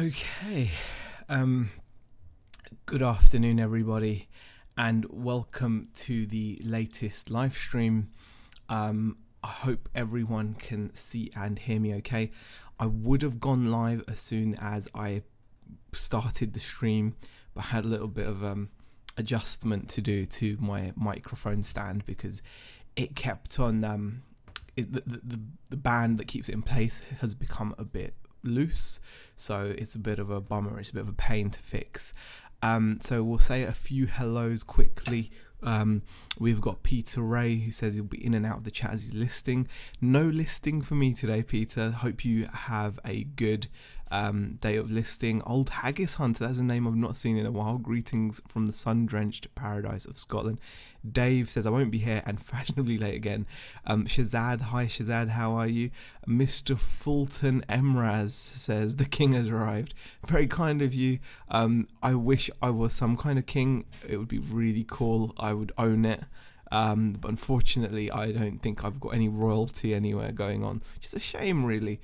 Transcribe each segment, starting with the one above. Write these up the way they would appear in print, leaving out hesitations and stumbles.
Okay, um, good afternoon, everybody, and welcome to the latest live stream. I hope everyone can see and hear me okay. I would have gone live as soon as I started the stream, but I had a little bit of adjustment to do to my microphone stand because it kept on the band that keeps it in place has become a bit loose, so it's a bit of a bummer. It's a bit of a pain to fix. So we'll say a few hellos quickly. We've got Peter Ray, who says he'll be in and out of the chat as he's listing. No listing for me today, Peter. Hope you have a good day of listing. Old Haggis Hunter, that's a name I've not seen in a while. Greetings from the sun-drenched paradise of Scotland. Dave says I won't be here and fashionably late again. Shazad, hi Shazad, how are you? Mr. Fulton Emraz says the king has arrived. Very kind of you. I wish I was some kind of king. It would be really cool. I would own it. But unfortunately I don't think I've got any royalty anywhere going on, which is a shame really.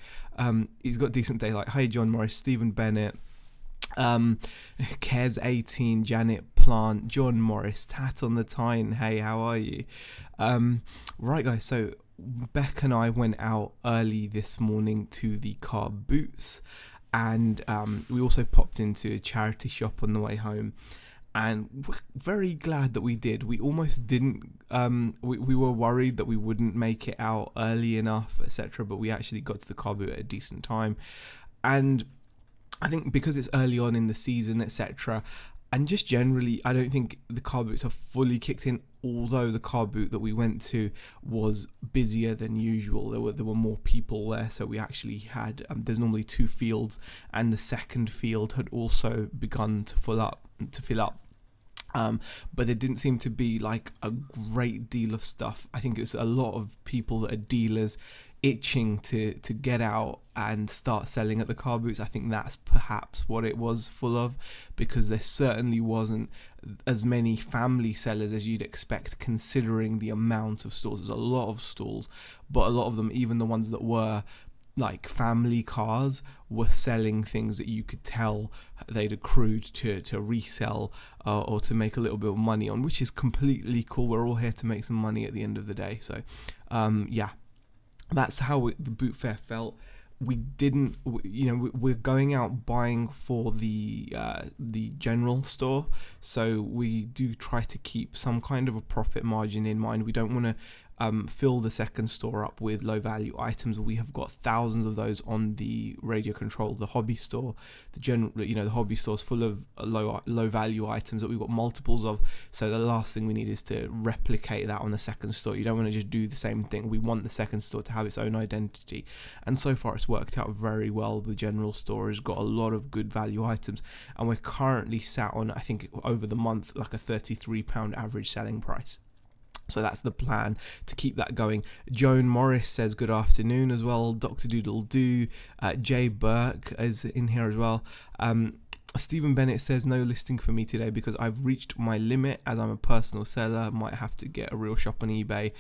He's got decent daylight. Hi John Morris, Stephen Bennett, Cares 18, Janet Plant, John Morris, Tat on the Tyne, hey, how are you? Right guys, so Beck and I went out early this morning to the car boots, and we also popped into a charity shop on the way home, and we're very glad that we did. We almost didn't, we were worried that we wouldn't make it out early enough, etc., but we actually got to the car boot at a decent time. And I think because it's early on in the season, etc., and just generally, I don't think the car boots have fully kicked in, although the car boot that we went to was busier than usual. There were more people there, so we actually had, there's normally two fields, and the second field had also begun to fill up. But there didn't seem to be like a great deal of stuff. I think it was a lot of people that are dealers itching to get out and start selling at the car boots. I think that's perhaps what it was full of, because there certainly wasn't as many family sellers as you'd expect considering the amount of stalls. There's a lot of stalls, but a lot of them, even the ones that were like family cars, were selling things that you could tell they'd accrued to resell or to make a little bit of money on, which is completely cool. We're all here to make some money at the end of the day. So yeah, that's how the boot fair felt. We didn't, we're going out buying for the general store, so we do try to keep some kind of a profit margin in mind. We don't want to fill the second store up with low value items. We have got thousands of those on the radio control, the hobby store, the general, the hobby store is full of low value items that we've got multiples of. So the last thing we need is to replicate that on the second store. You don't want to just do the same thing. We want the second store to have its own identity, and so far it's worked out very well. The general store has got a lot of good value items, and we're currently sat on, I think over the month, like a £33 average selling price. So that's the plan, to keep that going. Joan Morris says good afternoon as well. Dr. Doodle Do. Jay Burke is in here as well. Stephen Bennett says no listing for me today because I've reached my limit as I'm a personal seller. Might have to get a real shop on eBay.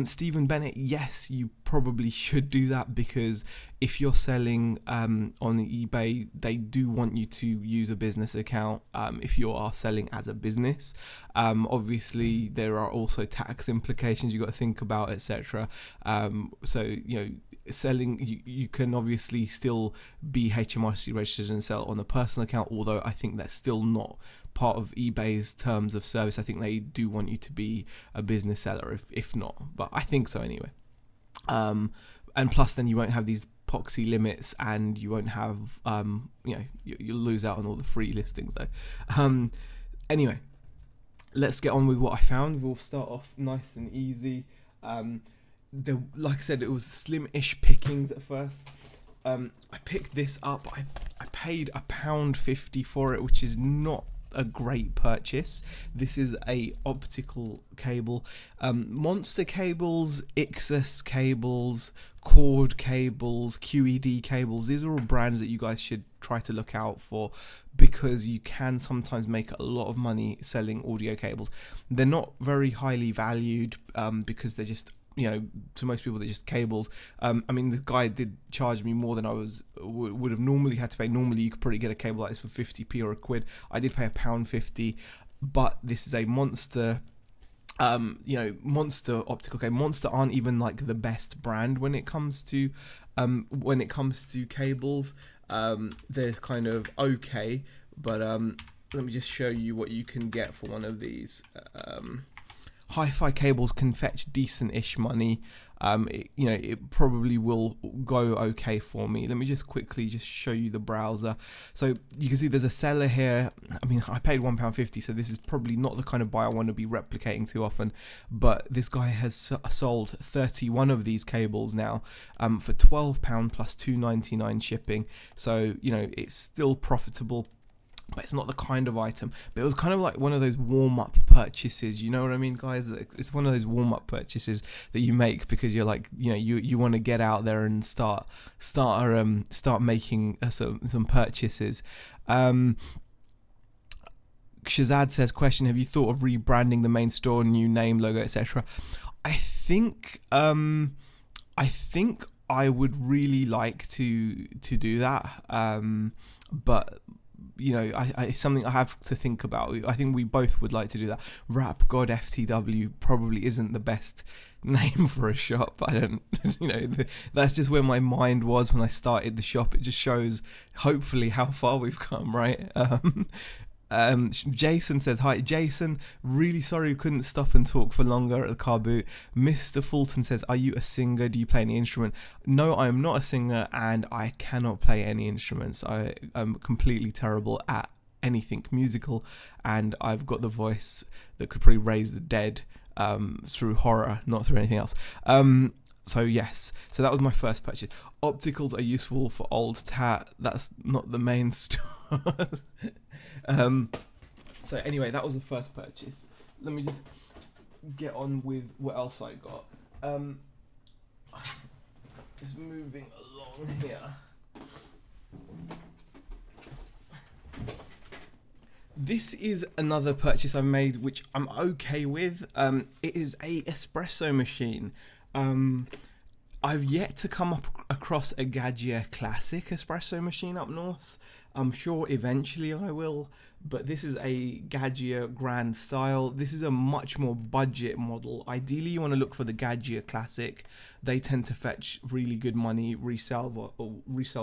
Stephen Bennett, yes, you probably should do that, because if you're selling on eBay, they do want you to use a business account if you are selling as a business. Obviously there are also tax implications you've got to think about, etc. So selling, you can obviously still be HMRC registered and sell on a personal account, although I think that's still not part of eBay's terms of service. I think they do want you to be a business seller if not, but I think so anyway. And plus then you won't have these poxy limits, and you won't have you'll lose out on all the free listings though. Anyway, let's get on with what I found. We'll start off nice and easy. Like I said, it was slim-ish pickings at first. I picked this up. I paid £1.50 for it, which is not a great purchase. This is a optical cable. Monster cables, Ixus cables, Cord cables, QED cables, these are all brands that you guys should try to look out for, because you can sometimes make a lot of money selling audio cables. They're not very highly valued because they're just to most people they're just cables. I mean, the guy did charge me more than I would have normally had to pay. Normally you could probably get a cable like this for 50p or a quid. I did pay £1.50, but this is a Monster. Monster optical cable. Monster aren't even like the best brand when it comes to cables. They're kind of okay, but let me just show you what you can get for one of these. Hi-fi cables can fetch decent-ish money. It probably will go okay for me. Let me just quickly just show you the browser. So you can see there's a seller here. I mean, I paid £1.50, so this is probably not the kind of buy I want to be replicating too often. But this guy has sold 31 of these cables now for £12 plus £2.99 shipping. So it's still profitable, but it's not the kind of item. But it was kind of like one of those warm-up purchases, you know what I mean, guys? It's one of those warm-up purchases that you make because you're like, you want to get out there and start making some purchases. Shazad says, question, have you thought of rebranding the main store, new name, logo, etc.? I think I would really like to do that, but it's something I have to think about. I think we both would like to do that. Rap God FTW probably isn't the best name for a shop. I don't, that's just where my mind was when I started the shop. It just shows, hopefully, how far we've come, right? Jason says, hi Jason, really sorry we couldn't stop and talk for longer at the car boot. Mr. Fulton says, are you a singer? Do you play any instrument? No, I am not a singer, and I cannot play any instruments. I am completely terrible at anything musical, and I've got the voice that could probably raise the dead through horror, not through anything else. So yes, so that was my first purchase. Opticals are useful for old tat. That's not the main store. So anyway, that was the first purchase. Let me just get on with what else I got. Just moving along here. This is another purchase I made, which I'm okay with. It is a espresso machine. I've yet to come across a Gadget Classic espresso machine up north. I'm sure eventually I will, but this is a Gadget Grand Style. This is a much more budget model. Ideally, you want to look for the Gadget Classic. They tend to fetch really good money resale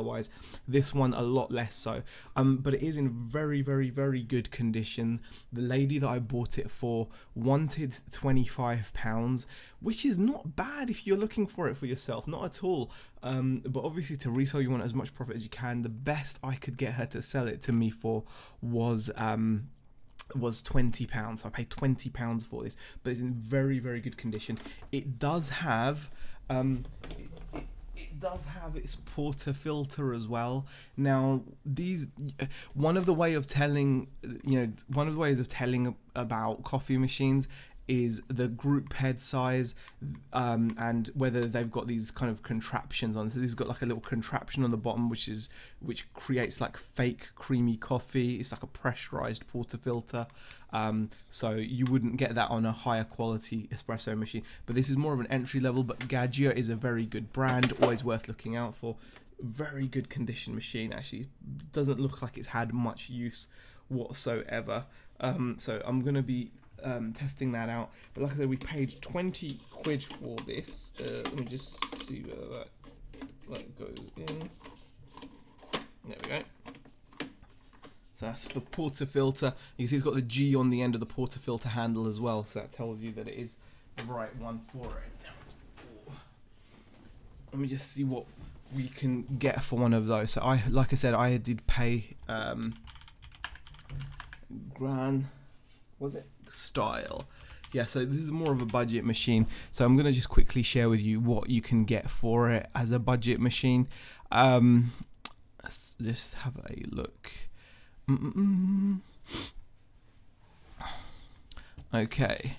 wise. This one a lot less so, but it is in very, very, very good condition. The lady that I bought it for wanted £25, which is not bad if you're looking for it for yourself, not at all. But obviously to resell you want as much profit as you can. The best I could get her to sell it to me for was £20. I paid £20 for this, but it's in very, very good condition. It does have it does have its portafilter as well. Now, one of the ways of telling about coffee machines is the group head size, and whether they've got these kind of contraptions on. So this has got like a little contraption on the bottom which creates like fake creamy coffee. It's like a pressurized portafilter, so you wouldn't get that on a higher quality espresso machine, but this is more of an entry level. But Gadget is a very good brand, always worth looking out for. Very good condition machine, actually. Doesn't look like it's had much use whatsoever. So I'm gonna be testing that out, but like I said, we paid 20 quid for this. Let me just see whether that goes in. There we go. So that's the portafilter. You can see it's got the G on the end of the portafilter handle as well, so that tells you that it is the right one for it. Now, let me just see what we can get for one of those. So like I said, I did pay Style. Yeah, so this is more of a budget machine. So I'm gonna just quickly share with you what you can get for it as a budget machine. Let's just have a look. Okay.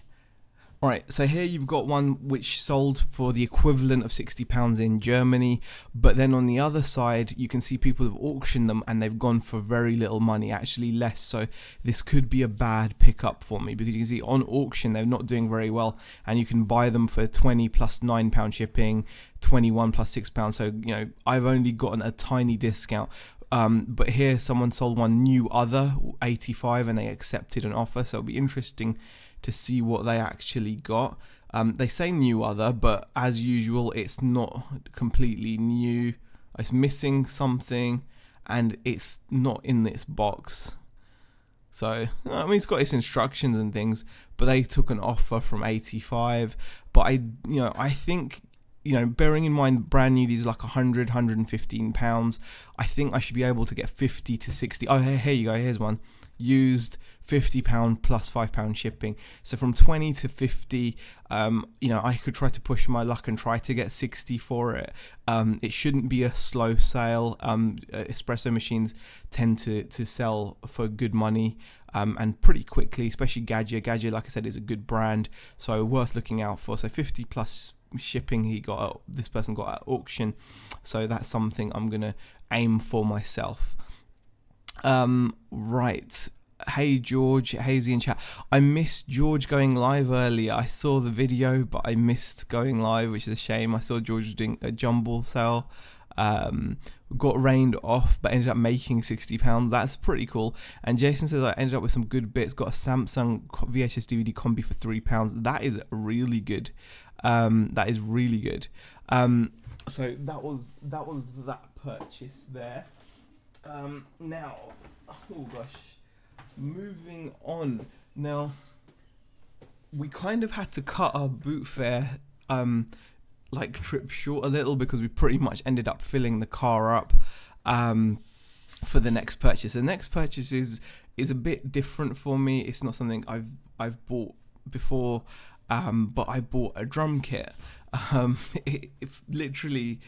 Alright, so here you've got one which sold for the equivalent of £60 in Germany, but then on the other side you can see people have auctioned them and they've gone for very little money, actually less, so this could be a bad pickup for me, because you can see on auction they're not doing very well, and you can buy them for 20 plus £9 shipping, 21 plus £6, so you know I've only gotten a tiny discount. But here someone sold one new other 85 and they accepted an offer, so it'll be interesting to see what they actually got. They say new other, but as usual it's not completely new. It's missing something and it's not in this box. So I mean, it's got its instructions and things, but they took an offer from 85. But I think, bearing in mind brand new, these are like 100, 115 pounds. I think I should be able to get 50 to 60. Oh, here you go. Here's one. Used, £50 plus £5 shipping. So from 20 to 50, I could try to push my luck and try to get 60 for it. It shouldn't be a slow sale. Espresso machines tend to sell for good money and pretty quickly, especially Gadget. Gadget, like I said, is a good brand, so worth looking out for. So 50 plus shipping this person got at auction, so that's something I'm gonna aim for myself. Right, hey George, Hazy in chat. I missed George going live earlier. I saw the video but I missed going live, which is a shame. I saw George doing a jumble sale. Got rained off but ended up making £60. That's pretty cool. And Jason says I ended up with some good bits. Got a Samsung VHS DVD combi for £3. That is really good. That is really good. So that was that purchase there. Now, oh gosh, moving on. Now, we kind of had to cut our boot fare trip short a little, because we pretty much ended up filling the car up for the next purchase. The next purchase is a bit different for me. It's not something I've bought before, but I bought a drum kit. It literally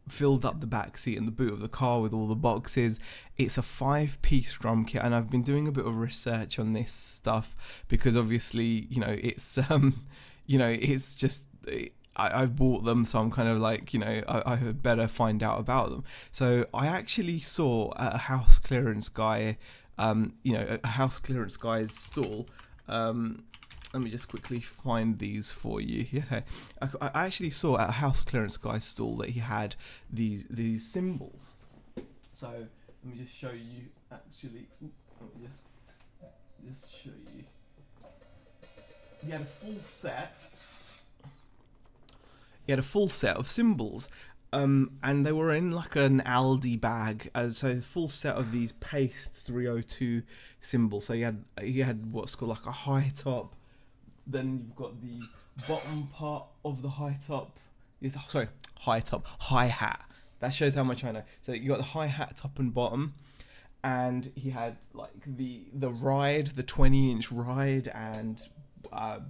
filled up the back seat and the boot of the car with all the boxes. It's a 5-piece drum kit, and I've been doing a bit of research on this stuff because obviously it's it's just I've bought them, so I'm kind of like I had better find out about them. So I actually saw at a house clearance guy a house clearance guy's stall. Let me just quickly find these for you. Yeah, I actually saw at a house clearance guy's stall that he had these symbols. So let me just show you. Actually, let me just show you. He had a full set. He had a full set of symbols, and they were in like an Aldi bag. So the full set of these paste 302 symbols. So he had what's called like a high top. Then you've got the bottom part of the high top. Sorry, hi hat. That shows how much I know. So you got the hi hat top and bottom, and he had like the ride, the 20-inch ride, and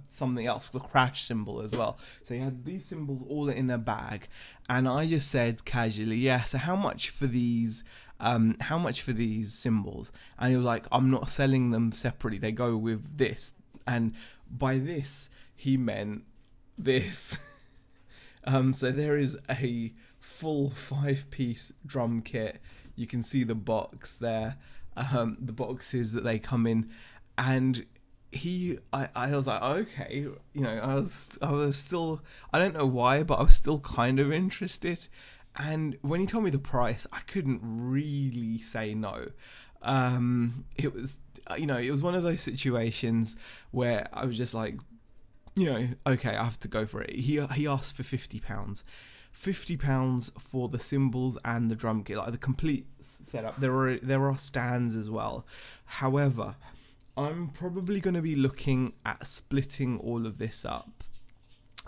something else, the crash symbol as well. So he had these symbols all in a bag, and I just said casually, yeah, so how much for these symbols? And he was like, I'm not selling them separately, they go with this. And by this he meant this. So there is a full 5-piece drum kit. You can see the box there, the boxes that they come in, and I was like, okay, I was still, I don't know why, but I was still kind of interested. And when he told me the price, I couldn't really say no. It was, it was one of those situations where I was just like, okay, I have to go for it. He asked for £50. £50 for the cymbals and the drum kit, like the complete setup. There are stands as well. However, I'm probably going to be looking at splitting all of this up,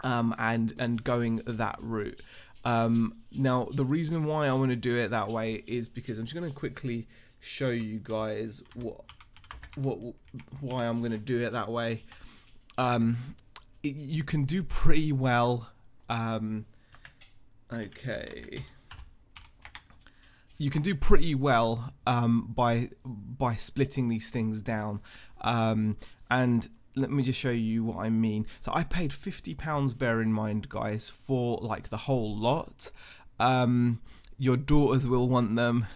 and going that route. Now, the reason why I want to do it that way is because I'm just going to quickly show you guys why I'm going to do it that way. You can do pretty well. Okay. You can do pretty well by splitting these things down, and let me just show you what I mean. So I paid £50, bear in mind, guys, for like the whole lot. Your daughters will want them.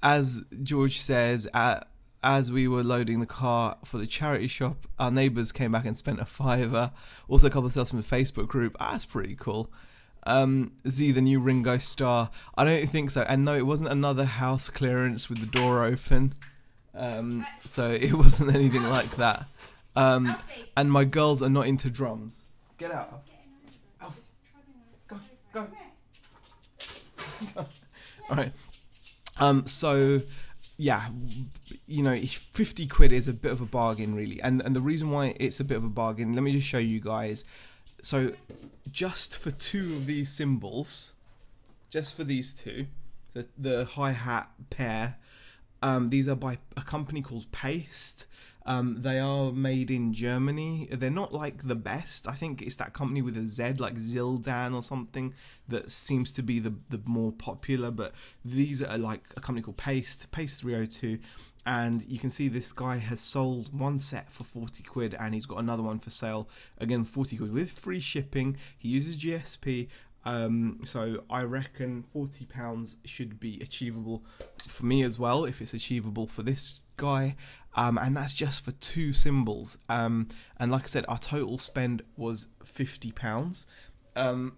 As George says, as we were loading the car for the charity shop, our neighbours came back and spent a £5. Also a couple of sales from the Facebook group. That's pretty cool. Z, the new Ringo Starr. I don't think so. And no, it wasn't another house clearance with the door open. So it wasn't anything like that. And my girls are not into drums. Get out. Alf. Go. All right. So yeah, you know, 50 quid is a bit of a bargain, really. And the reason why it's a bit of a bargain, let me just show you guys. So just for 2 of these cymbals, just for these 2, the hi-hat pair, these are by a company called Paste. They are made in Germany. They're not like the best. I think it's that company with a Z, like Zildan or something, that seems to be the more popular. But these are like a company called Paste 302. And you can see this guy has sold one set for 40 quid and he's got another one for sale, again 40 quid with free shipping. He uses GSP. So I reckon £40 should be achievable for me as well, if it's achievable for this guy. And that's just for 2 cymbals. And like I said, our total spend was £50. And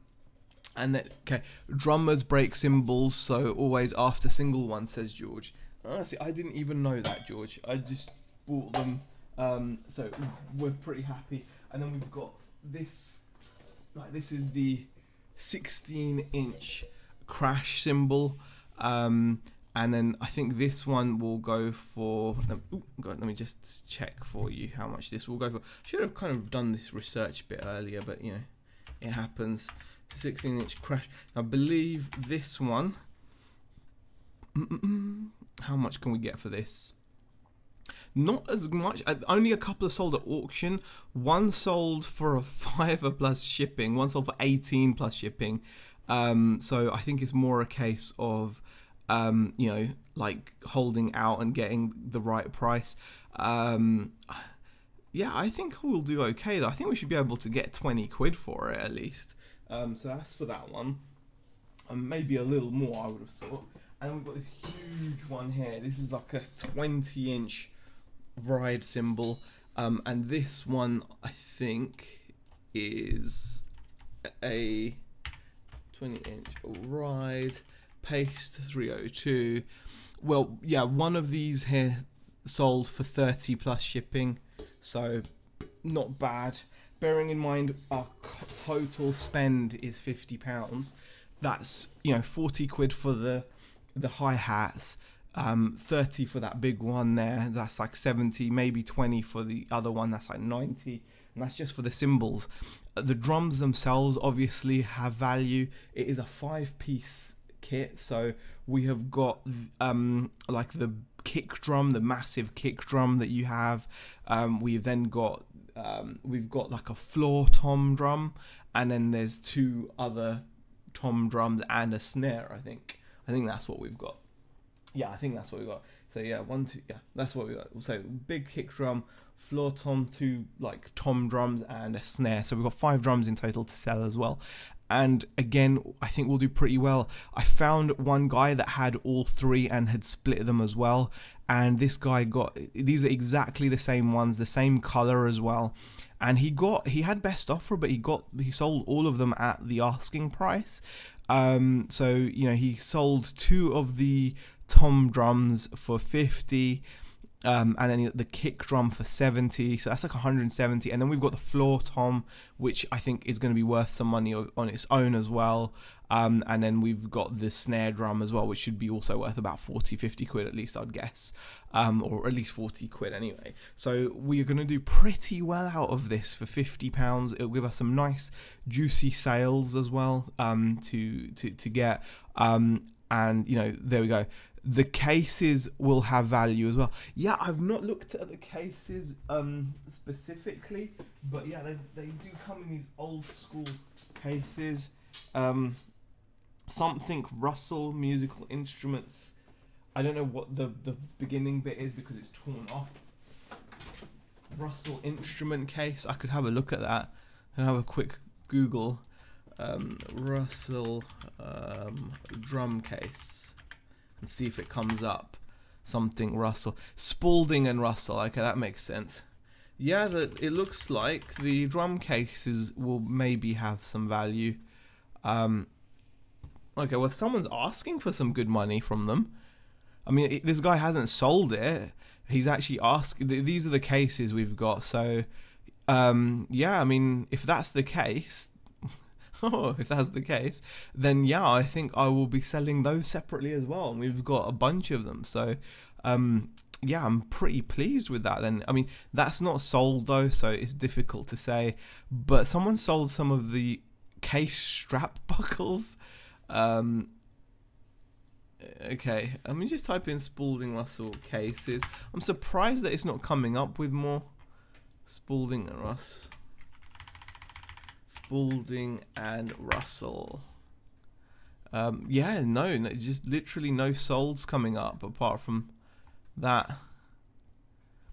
then, okay, drummers break cymbals, so always after single one, says George. See, I didn't even know that, George. I just bought them, so we're pretty happy. And then we've got this, like this is the 16-inch crash cymbal, and then I think this one will go for. Let me just check for you how much this will go for. Should have kind of done this research a bit earlier, but you know, it happens. 16-inch crash. I believe this one. How much can we get for this? Not as much. Only a couple are sold at auction. One sold for a £5 plus shipping. One sold for 18 plus shipping. So I think it's more a case of, you know, like holding out and getting the right price. Yeah, I think we'll do okay though. I think we should be able to get 20 quid for it at least. So that's for that one. Maybe a little more, I would have thought. And we've got this huge one here. This is like a 20-inch ride cymbal. And this one, I think, is a 20-inch ride. Paste 302. Well, yeah, one of these here sold for 30 plus shipping. So, not bad. Bearing in mind, our total spend is £50. That's, you know, 40 quid for the hi-hats, 30 for that big one there, that's like 70, maybe 20 for the other one, that's like 90, and that's just for the cymbals. The drums themselves obviously have value. It is a 5-piece kit, so we have got like the kick drum, the massive kick drum that you have. We've then got we've got like a floor tom drum, and then there's 2 other tom drums and a snare. I think that's what we've got. Yeah, I think that's what we got. So yeah, 1, 2, yeah, that's what we got. So big kick drum, floor tom, 2 like tom drums and a snare. So we've got 5 drums in total to sell as well. And again, I think we'll do pretty well. I found one guy that had all 3 and had split them as well. And this guy got, these are exactly the same ones, the same color as well. And he had best offer, but he sold all of them at the asking price. So, you know, he sold 2 of the tom drums for 50, and then the kick drum for 70, so that's like 170. And then we've got the floor tom, which I think is going to be worth some money on its own as well. And then we've got the snare drum as well, which should be also worth about 40-50 quid at least, I'd guess, or at least 40 quid anyway. So we're going to do pretty well out of this for £50. It'll give us some nice juicy sales as well, to get, and you know, there we go. The cases will have value as well. Yeah, I've not looked at the cases specifically, but yeah, they do come in these old school cases. Something Russell Musical Instruments. I don't know what the beginning bit is because it's torn off. Russell instrument case. I could have a look at that and have a quick Google. Russell drum case and see if it comes up. Something Russell, Spalding and Russell. Okay, that makes sense. Yeah, it looks like the drum cases will maybe have some value. Okay, well, someone's asking for some good money from them. I mean, this guy hasn't sold it. He's actually asking. These are the cases we've got. So, yeah, I mean, if that's the case, if that's the case, then yeah, I think I will be selling those separately as well. And we've got a bunch of them. So, yeah, I'm pretty pleased with that then. I mean, that's not sold though, so it's difficult to say. But someone sold some of the case strap buckles. Okay, let me just type in Spalding Russell cases. I'm surprised that it's not coming up with more. Spalding and Russell. Spalding and Russell. Yeah, no, just literally no solds coming up apart from that.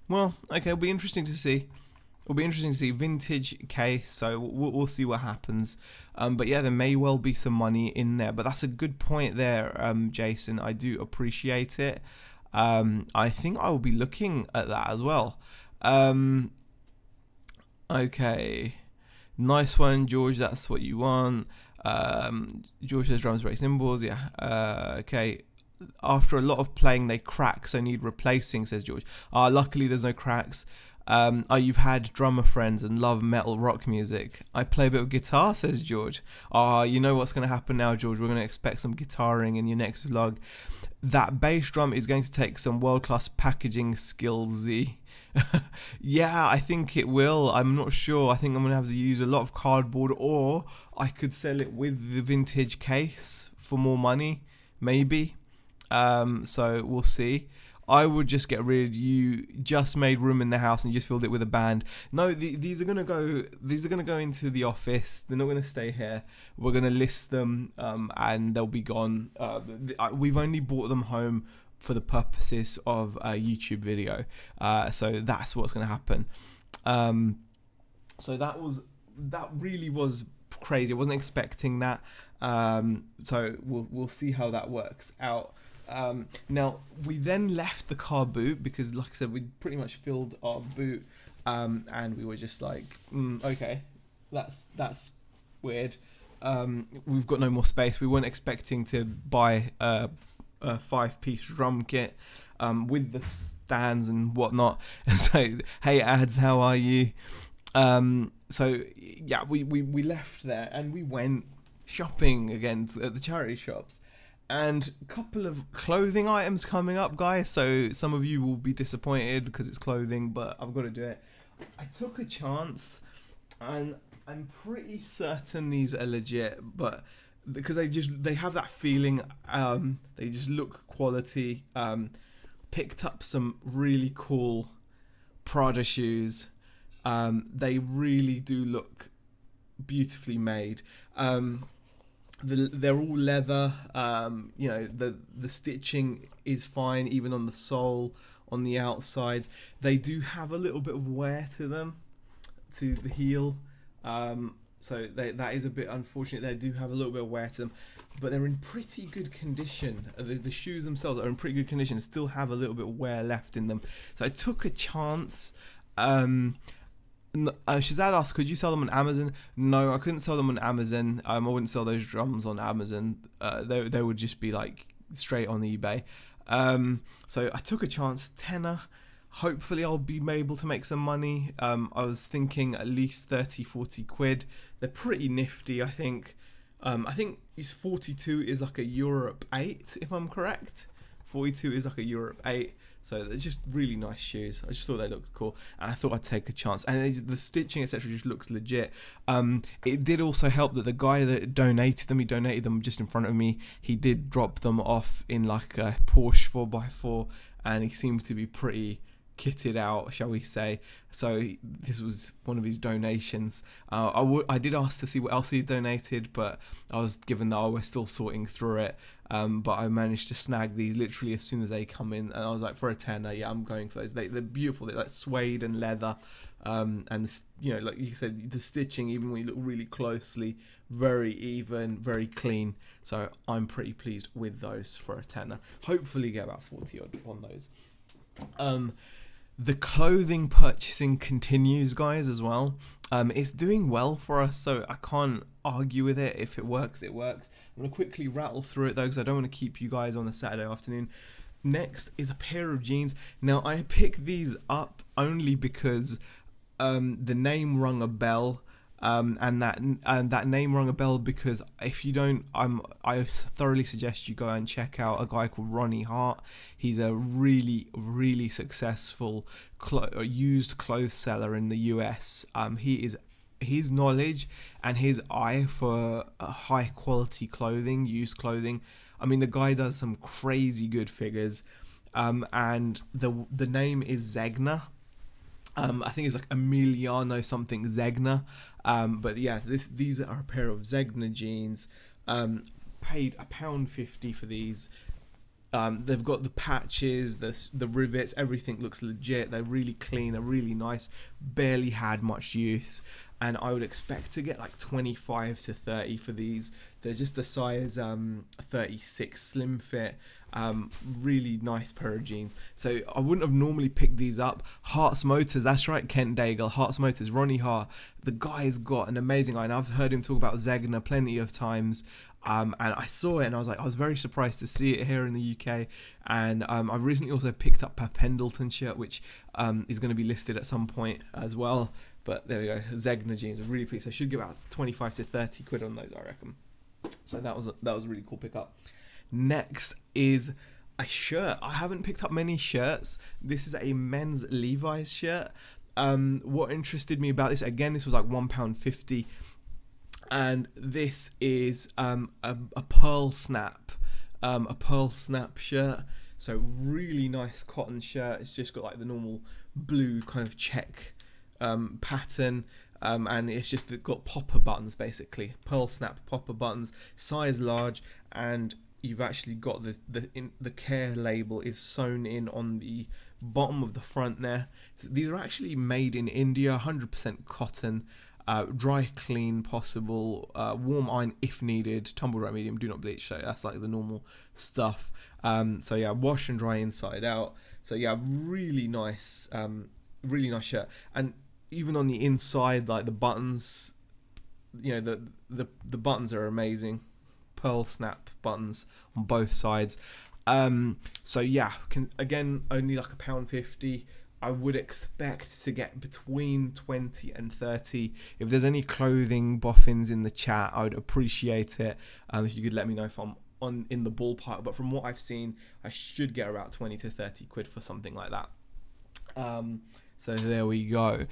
Well, okay, it'll be interesting to see. It'll be interesting to see. Vintage case, so we'll see what happens. But yeah, there may well be some money in there. But that's a good point there, Jason. I do appreciate it. I think I will be looking at that as well. Okay. Nice one, George. That's what you want. George says drums, break cymbals. Yeah. Okay. After a lot of playing, they crack, so need replacing, says George. Luckily, there's no cracks. You've had drummer friends and love metal rock music. I play a bit of guitar, says George. You know what's going to happen now, George. We're going to expect some guitaring in your next vlog. That bass drum is going to take some world-class packaging skills. Yeah, I think it will. I'm not sure. I think I'm going to have to use a lot of cardboard, or I could sell it with the vintage case for more money, maybe. So we'll see. I would just get rid. You just made room in the house and just filled it with a band. No, these are gonna go. These are gonna go into the office. They're not gonna stay here. We're gonna list them, and they'll be gone. We've only brought them home for the purposes of a YouTube video. So that's what's gonna happen. So that really was crazy. I wasn't expecting that. So we'll see how that works out. Now we then left the car boot because, like I said, we pretty much filled our boot, and we were just like, okay, that's weird. We've got no more space. We weren't expecting to buy a 5-piece drum kit with the stands and whatnot. And so, hey ads, how are you? So yeah, we left there and we went shopping again at the charity shops. And a couple of clothing items coming up, guys. So some of you will be disappointed because it's clothing, but I've got to do it. I took a chance, and I'm pretty certain these are legit, but because they have that feeling, they just look quality. Picked up some really cool Prada shoes. They really do look beautifully made. They're all leather. You know, the stitching is fine, even on the sole, on the outsides. They do have a little bit of wear to them, to the heel. So that is a bit unfortunate. They do have a little bit of wear to them, but they're in pretty good condition. The shoes themselves are in pretty good condition, still have a little bit of wear left in them. So I took a chance. Shazad asked, could you sell them on Amazon? No, I couldn't sell them on Amazon. I wouldn't sell those drums on Amazon. They would just be like straight on eBay. So I took a chance, tenner. Hopefully I'll be able to make some money. I was thinking at least 30-40 quid. They're pretty nifty, I think. I think 42 is like a Europe 8, if I'm correct. 42 is like a Europe 8. So they're just really nice shoes. I just thought they looked cool, and I thought I'd take a chance. And the stitching, etc., just looks legit. It did also help that the guy that donated them, he donated them just in front of me. He did drop them off in like a Porsche 4x4, and he seemed to be pretty kitted out, shall we say. So this was one of his donations. I did ask to see what else he donated, but I was given that I was still sorting through it. But I managed to snag these literally as soon as they come in, and I was like, for a tenner, yeah, I'm going for those. They're beautiful. They're like suede and leather, and like you said, the stitching, even when you look really closely, very even, very clean. So I'm pretty pleased with those for a tenner. Hopefully get about 40 odd on those. The clothing purchasing continues, guys, as well. It's doing well for us, so I can't argue with it. If it works, it works. I'm going to quickly rattle through it, though, because I don't want to keep you guys on a Saturday afternoon. Next is a pair of jeans. Now, I picked these up only because the name rung a bell. And that name rung a bell because if you don't, I thoroughly suggest you go and check out a guy called Ronnie Hart. He's a really successful used clothes seller in the US. His knowledge and his eye for high quality clothing, used clothing. I mean, the guy does some crazy good figures. And the name is Zegna. I think it's like Emiliano something Zegna. But yeah, these are a pair of Zegna jeans. Paid £1.50 for these. They've got the patches, the rivets, everything looks legit. They're really clean, they're really nice. Barely had much use, and I would expect to get like 25 to 30 for these. They're just a size 36 slim fit. Really nice pair of jeans. So I wouldn't have normally picked these up. Hart's Motors, that's right, Kent Daigle, Hart's Motors, Ronnie Hart. The guy's got an amazing eye, and I've heard him talk about Zegna plenty of times. And I saw it and I was very surprised to see it here in the UK. And I've recently also picked up a Pendleton shirt, which is going to be listed at some point as well. But there we go, Zegna jeans. I'm really pleased. I should give about 25 to 30 quid on those, I reckon. So that was a really cool pickup. Next is a shirt. I haven't picked up many shirts. This is a men's Levi's shirt. What interested me about this, again, this was like £1.50. And this is a pearl snap shirt. So really nice cotton shirt. It's just got like the normal blue kind of check pattern, and it's just got popper buttons, basically pearl snap popper buttons, size large, and you've actually got the care label is sewn in on the bottom of the front there. These are actually made in India, 100% cotton. Dry clean possible, warm iron if needed, tumble dry medium, do not bleach. So that's like the normal stuff. So yeah, wash and dry inside out. So yeah, really nice shirt. And even on the inside, like the buttons, the buttons are amazing. Pearl snap buttons on both sides. So yeah, again, only like £1.50. I would expect to get between 20 and 30. If there's any clothing boffins in the chat, I would appreciate it. If you could let me know if I'm in the ballpark. But from what I've seen, I should get about 20 to 30 quid for something like that. So there we go.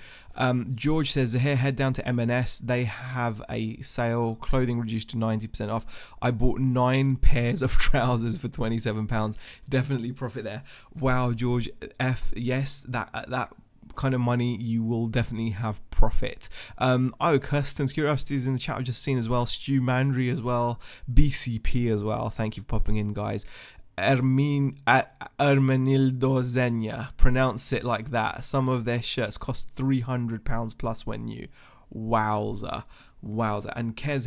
George says, here, head down to M&S. They have a sale, clothing reduced to 90% off. I bought 9 pairs of trousers for £27. Definitely profit there. Wow, George F. Yes, that kind of money, you will definitely have profit. Kirsten's Curiosities in the chat I've just seen as well. Stu Mandry as well. BCP as well. Thank you for popping in, guys. Ermenildo Zenya, pronounce it like that. Some of their shirts cost £300 plus when new. Wowza. And Kez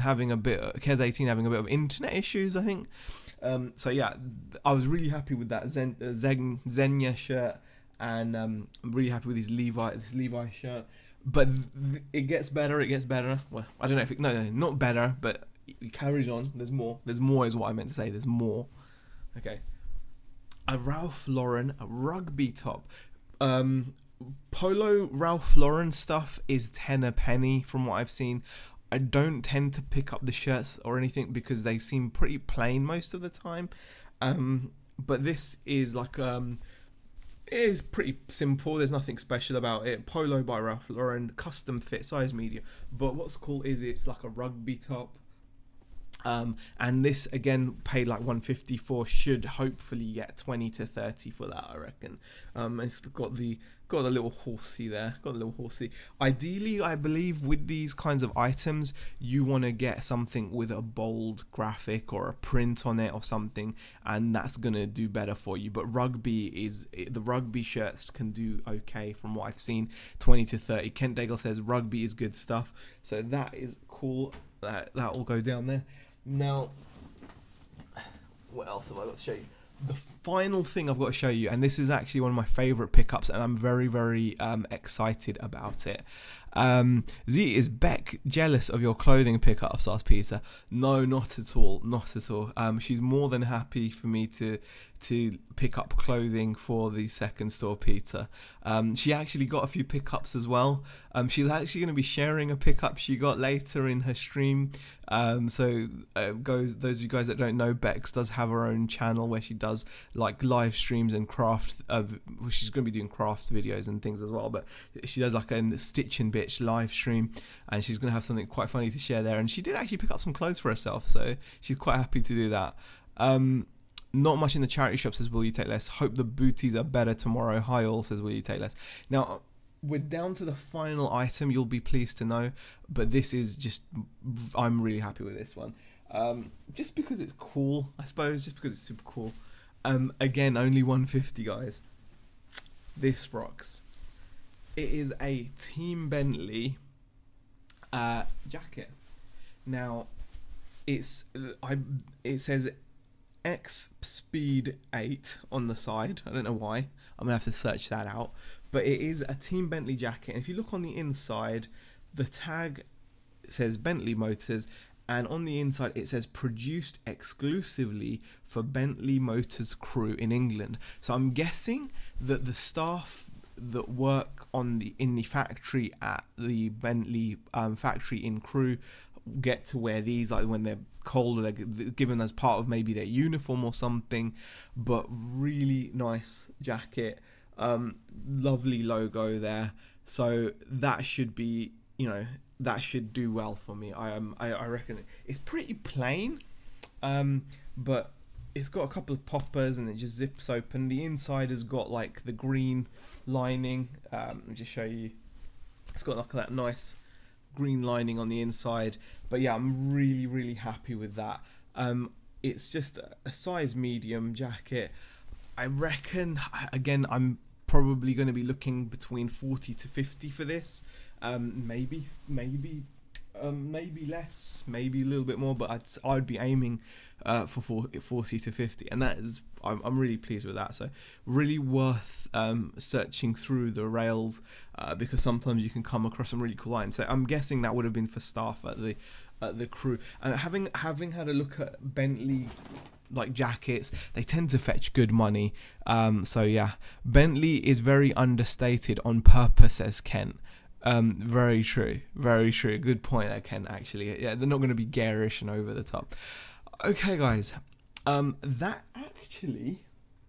18 having a bit of internet issues, I think. So yeah, I was really happy with that Zenya shirt, and I'm really happy with this Levi shirt. But it gets better. Well, I don't know if not better, but it carries on. There's more is what I meant to say. There's more. Okay, a Ralph Lauren rugby top. Polo Ralph Lauren stuff is 10 a penny from what I've seen. I don't tend to pick up the shirts or anything because they seem pretty plain most of the time. But this is like it is pretty simple. There's nothing special about it. Polo by Ralph Lauren, custom fit, size medium. But what's cool is it's like a rugby top. And this again paid like 150 for, should hopefully get 20 to 30 for that, I reckon. It's got the little horsey there, ideally I believe with these kinds of items you want to get something with a bold graphic or a print on it or something, and that's gonna do better for you. But the rugby shirts can do okay from what I've seen. 20 to 30. Kent Daigle says rugby is good stuff, so that is cool. That will go down there. Now, what else have I got to show you? The final thing I've got to show you, and this is actually one of my favorite pickups, and I'm very, very excited about it. Z, is Beck jealous of your clothing pickups? Asked Peter. No, not at all, not at all. She's more than happy for me to pick up clothing for the second store, Peter. She actually got a few pickups as well. She's actually going to be sharing a pickup she got later in her stream. Those of you guys that don't know, Bex does have her own channel where she does like live streams and craft. She's going to be doing craft videos and things as well, but she does like a Stitch and Bitch live stream, and she's going to have something quite funny to share there. And she did actually pick up some clothes for herself, so she's quite happy to do that. Not much in the charity shop, says Will You Take Less. Hope the booties are better tomorrow. Hi all, says Will You Take Less. Now, we're down to the final item, you'll be pleased to know, but this is just, I'm really happy with this one. Just because it's cool, I suppose, just because it's super cool. Again, only 150, guys. This rocks. It is a Team Bentley jacket. Now, it says X Speed 8 on the side. I don't know why. I'm gonna have to search that out. But it is a Team Bentley jacket. And if you look on the inside, the tag says Bentley Motors, and on the inside it says produced exclusively for Bentley Motors crew in England. So I'm guessing that the staff that work in the factory at the Bentley factory in Crewe get to wear these, like when they're cold, they're given as part of maybe their uniform or something. But really nice jacket, lovely logo there, so that should be, that should do well for me. I reckon it's pretty plain, but it's got a couple of poppers and it just zips open. The inside has got like the green lining. Let me just show you. It's got like that nice green lining on the inside. But yeah, I'm really, really happy with that. It's just a size medium jacket. I reckon, again, I'm probably going to be looking between 40 to 50 for this. Maybe less, maybe a little bit more, but I'd be aiming for 40 to 50, and that is, I'm really pleased with that. So really worth searching through the rails, because sometimes you can come across some really cool lines. So I'm guessing that would have been for staff at the Crew. Having had a look at Bentley like jackets, they tend to fetch good money. So yeah, Bentley is very understated on purpose, says Kent. Very true, very true. Good point there, Ken, actually. Yeah, they're not going to be garish and over the top. Okay, guys. That actually,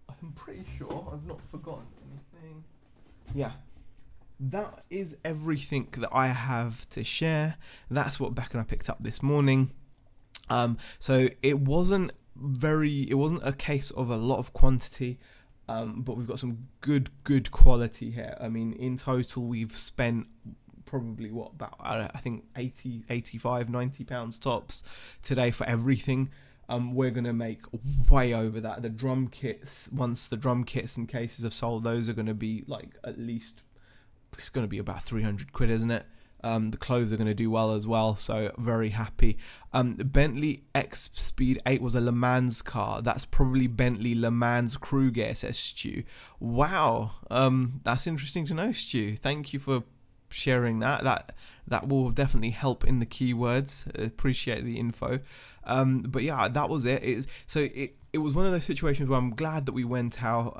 I'm pretty sure I've not forgotten anything. Yeah, that is everything that I have to share. That's what Beck and I picked up this morning. So it wasn't a case of a lot of quantity. But we've got some good quality here. I mean, in total, we've spent probably I think 80, 85, 90 pounds tops today for everything. We're going to make way over that. The drum kits, once the drum kits and cases have sold, those are going to be like at least, it's going to be about 300 quid, isn't it? The clothes are going to do well as well, so very happy. The Bentley X Speed 8 was a Le Mans car. That's probably Bentley Le Mans Crew gear, says Stu. Wow, that's interesting to know, Stu. Thank you for sharing that. That will definitely help in the keywords. Appreciate the info. But yeah, that was it. It was one of those situations where I'm glad that we went out.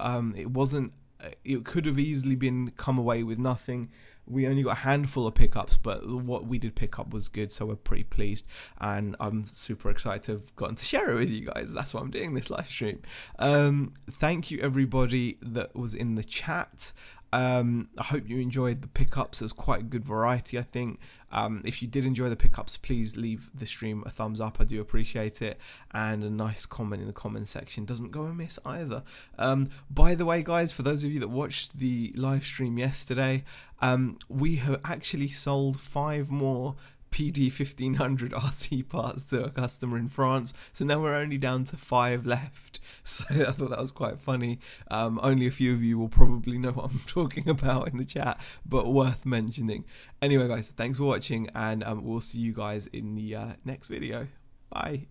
It could have easily come away with nothing. We only got a handful of pickups, but what we did pick up was good, so we're pretty pleased, and I'm super excited to have gotten to share it with you guys. That's why I'm doing this live stream. Thank you everybody that was in the chat. I hope you enjoyed the pickups. There's quite a good variety, I think. If you did enjoy the pickups, please leave the stream a thumbs up. I do appreciate it, and a nice comment in the comment section doesn't go amiss either. By the way, guys, for those of you that watched the live stream yesterday, we have actually sold 5 more PD 1500 RC parts to a customer in France, so now we're only down to 5 left. So I thought that was quite funny. Only a few of you will probably know what I'm talking about in the chat, but worth mentioning. Anyway, guys, thanks for watching, and we'll see you guys in the next video. Bye.